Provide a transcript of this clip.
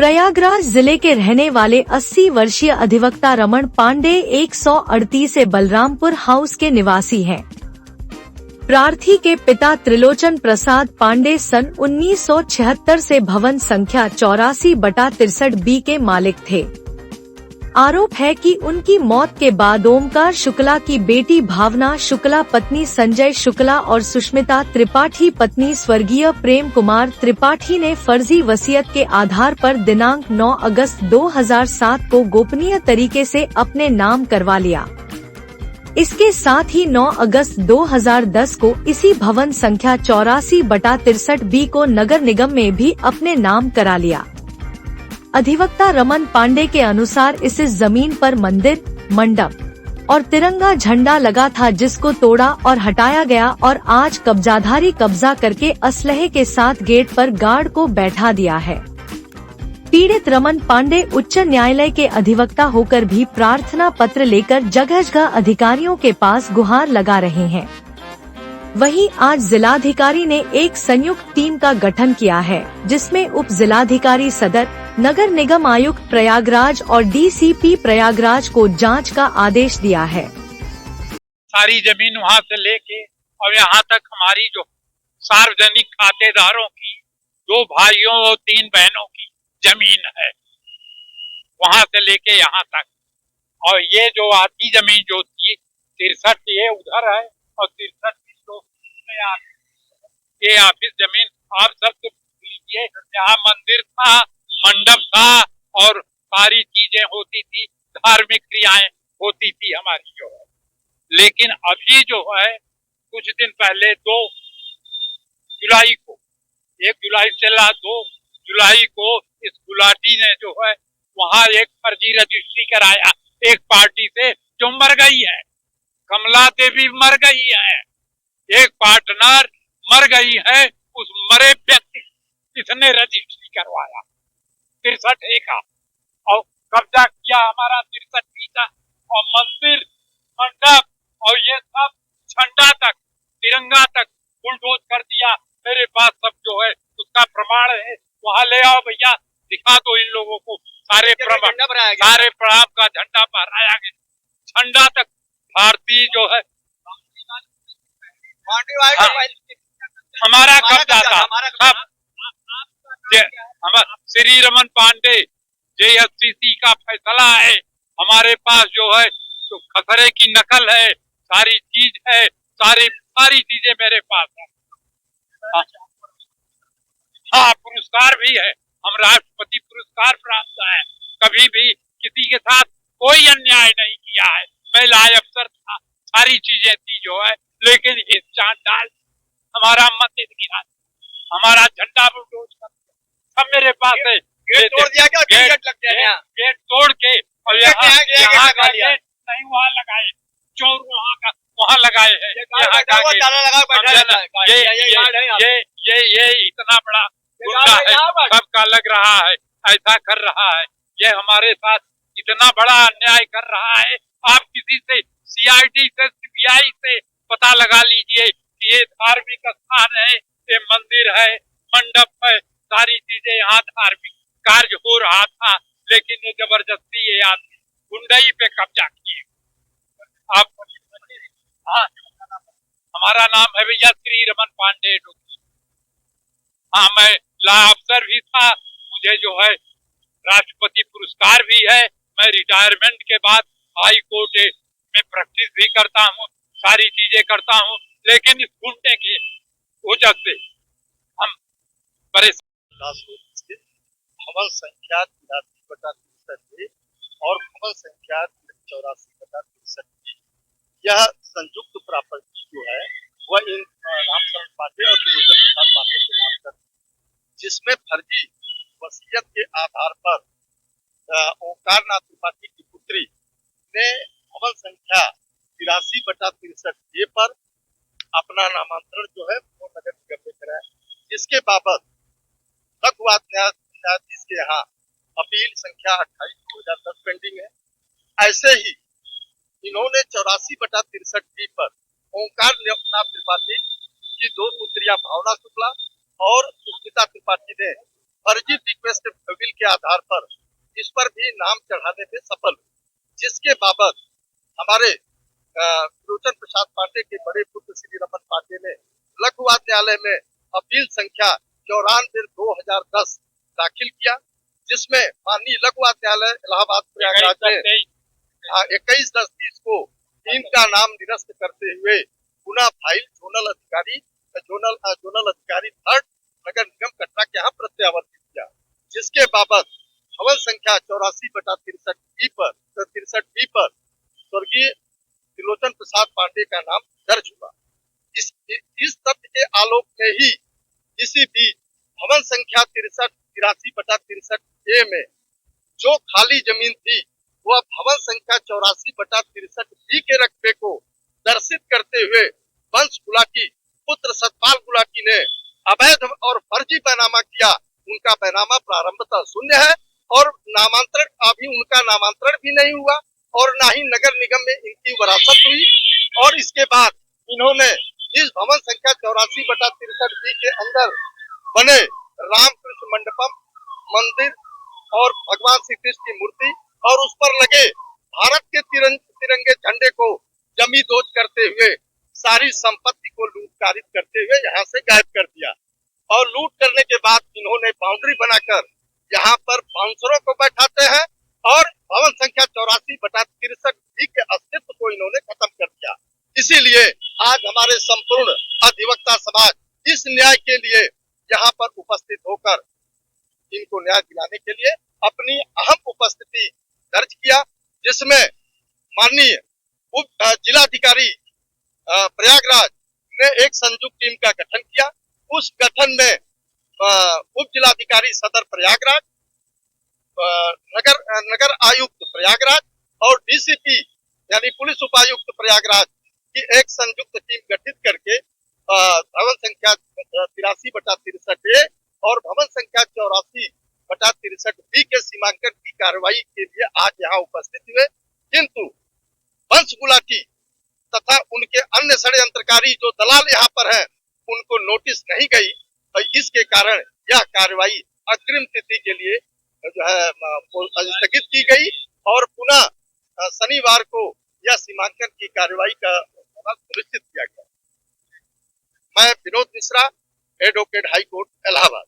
प्रयागराज जिले के रहने वाले 80 वर्षीय अधिवक्ता रमन पांडे 138 से बलरामपुर हाउस के निवासी हैं। प्रार्थी के पिता त्रिलोचन प्रसाद पांडे सन 1976 से भवन संख्या 84/63 के मालिक थे। आरोप है कि उनकी मौत के बाद ओमकार शुक्ला की बेटी भावना शुक्ला पत्नी संजय शुक्ला और सुष्मिता त्रिपाठी पत्नी स्वर्गीय प्रेम कुमार त्रिपाठी ने फर्जी वसीयत के आधार पर दिनांक 9 अगस्त 2007 को गोपनीय तरीके से अपने नाम करवा लिया। इसके साथ ही 9 अगस्त 2010 को इसी भवन संख्या 84/63 को नगर निगम में भी अपने नाम करा लिया। अधिवक्ता रमन पांडे के अनुसार इस जमीन पर मंदिर, मंडप और तिरंगा झंडा लगा था, जिसको तोड़ा और हटाया गया और आज कब्जाधारी कब्जा करके असलहे के साथ गेट पर गार्ड को बैठा दिया है। पीड़ित रमन पांडे उच्च न्यायालय के अधिवक्ता होकर भी प्रार्थना पत्र लेकर जगह जगह अधिकारियों के पास गुहार लगा रहे हैं। वहीं आज जिलाधिकारी ने एक संयुक्त टीम का गठन किया है, जिसमें उप जिलाधिकारी सदर, नगर निगम आयुक्त प्रयागराज और डीसीपी प्रयागराज को जांच का आदेश दिया है। सारी जमीन वहां से लेके और यहाँ तक हमारी जो सार्वजनिक खातेदारों की 2 भाइयों और 3 बहनों की जमीन है, वहां से लेके यहाँ तक। और ये जो आधी जमीन जो थी 63 ये उधर है और 63 ये ऑफिस जमीन आप सब लीजिए। यहाँ मंदिर था, मंडप था और सारी चीजें होती थी, धार्मिक क्रियाएं होती थी हमारी जो है। लेकिन अभी जो है कुछ दिन पहले 2 जुलाई को 1 जुलाई से 2 जुलाई को इस गुलाटी ने जो है वहाँ एक फर्जी रजिस्ट्री कराया एक पार्टी से जो मर गई है। कमला देवी मर गई है, एक पार्टनर मर गई है, उस मरे व्यक्ति इसने रजिस्ट्री करवाया 63 का और कब्जा किया हमारा 63 का। और मंदिर, मंडप और ये सब झंडा तक, तिरंगा तक बुलडोज कर दिया। मेरे पास सब जो है उसका प्रमाण है, वहाँ ले आओ भैया, दिखा दो इन लोगों को। सारे प्रणाम का झंडा फहराया गया, झंडा तक भारतीय जो है हमारा कब्जा था सब। श्री रमन पांडे JSCC का फैसला है, हमारे पास जो है तो खसरे की नकल है, सारी चीज है, सारी चीजें मेरे पास है। हाँ, पुरस्कार भी है, हम राष्ट्रपति पुरस्कार प्राप्त है। कभी भी किसी के साथ कोई अन्याय नहीं किया है, मैं लायक अफसर था, सारी चीजें थी जो है। लेकिन इस चांडाल हमारा मंदिर गिरा, हमारा झंडा बुलडोज कर सब मेरे पास है। गेट तोड़ दिया क्या? गेट तोड़ के और यहाँ नहीं वहाँ लगाए, चोर वहाँ लगाए हैं। ये इतना बड़ा गुंडा है, सबका लग रहा है, ऐसा कर रहा है, ये हमारे साथ इतना बड़ा अन्याय कर रहा है। आप किसी से CID से CBI से पता लगा लीजिए कि ये धार्मिक स्थान है, ये मंदिर है, मंडप है, सारी चीजें यहाँ धार्मिक कार्य हो रहा था। लेकिन ये जबरदस्ती ये आदमी गुंडई पे कब्जा किए। आप हाँ, हमारा नाम है भैया श्री रमन पांडे। हाँ, मैं ला अफसर भी था, मुझे जो है राष्ट्रपति पुरस्कार भी है। मैं रिटायरमेंट के बाद हाई कोर्ट में प्रैक्टिस भी करता हूँ, सारी चीजें करता हूँ। लेकिन इस गुंडे की वजह से हम परेशान। भवन संख्या 83/63 और भवन संख्या 84/63 यह संयुक्त प्रॉपर्टी जो है वह इन रामचरण पांडे और त्रिलोचन प्रसाद पांडे के नाम पर, जिसमें फर्जी वसीयत के आधार पर ओंकार नाथ त्रिपाठी की पुत्री ने भवन संख्या 83/63 पर अपना नामांतरण जो है वो नगर निगम में कराया, जिसके बाबत लघुवाद न्यायाधीश के यहाँ अपील संख्या 28/2010 पेंडिंग है। ऐसे ही इन्होंने 84/63 पर ओंकार नाथ त्रिपाठी की 2 पुत्रियां भावना शुक्ला और सुष्मिता त्रिपाठी ने फर्जी रिक्वेस्ट बिल के आधार पर इस पर भी नाम चढ़ाने में सफल हुए, जिसके बाबत हमारे त्रिलोचन प्रसाद पांडे के बड़े पुत्र श्री रमन पांडे ने लघुवाद न्यायालय में अपील संख्या 94/2010 दाखिल किया, जिसमें माननीय लघुवाद न्यायालय इलाहाबाद प्रयागराज ने 21/10/20 को इनका नाम निरस्त करते हुए पुनः फाइल जोनल अधिकारी थर्ड नगर निगम कटरा के यहाँ प्रत्यावर्तित किया, जिसके बाबत भवन संख्या 84/63 पर स्वर्गीय त्रिलोचन प्रसाद पांडे का नाम दर्ज हुआ। इस तथ्य के आलोक में ही इसी बीच भवन संख्या 83/63 में जो खाली जमीन थी वह भवन संख्या 84/63 के रकबे को दर्शित करते हुए वंश गुलाटी पुत्र सतपाल गुलाटी ने अवैध और फर्जी बैनामा किया। उनका बैनामा प्रारंभतः शून्य है और नामांतरण अभी उनका नामांतरण भी नहीं हुआ और ना ही नगर निगम में इनकी वरासत हुई। और इसके बाद इन्होंने इस भवन संख्या 84/63 के अंदर बने रामकृष्ण मंडपम मंदिर और भगवान श्री कृष्ण की मूर्ति और उस पर लगे भारत के तिरंगे झंडे को जमी दोज करते हुए सारी संपत्ति को लूटकारित करते हुए यहाँ से गायब कर दिया। और लूट करने के बाद इन्होंने बाउंड्री बनाकर यहाँ पर बाउंसरों को बैठाते हैं और भवन संख्या 84/63 के अस्तित्व को इन्होंने खत्म कर दिया। इसीलिए आज हमारे संपूर्ण अधिवक्ता समाज इस न्याय के लिए यहाँ पर उपस्थित होकर इनको न्याय दिलाने के लिए अपनी अहम उपस्थिति दर्ज किया, जिसमें माननीय उप जिलाधिकारी प्रयागराज ने एक संयुक्त टीम का गठन किया। उस गठन में उप जिलाधिकारी सदर प्रयागराज, नगर आयुक्त प्रयागराज और डीसीपी यानी पुलिस उपायुक्त प्रयागराज की एक संयुक्त टीम गठित करके भवन संख्या 83/63 और भवन संख्या 84/63 के सीमांकन की कार्रवाई के लिए आज यहाँ उपस्थित हुए, किंतु वंश गुलाटी तथा उनके अन्य षड्यंत्रकारी जो दलाल यहाँ पर हैं उनको नोटिस नहीं गई और इसके कारण यह कार्रवाई अग्रिम तिथि के लिए जो है स्थगित की गई और पुनः शनिवार को यह सीमांकन की कार्रवाई का सुनिश्चित किया गया। मैं Vinod Mishra, advocate high court Allahabad.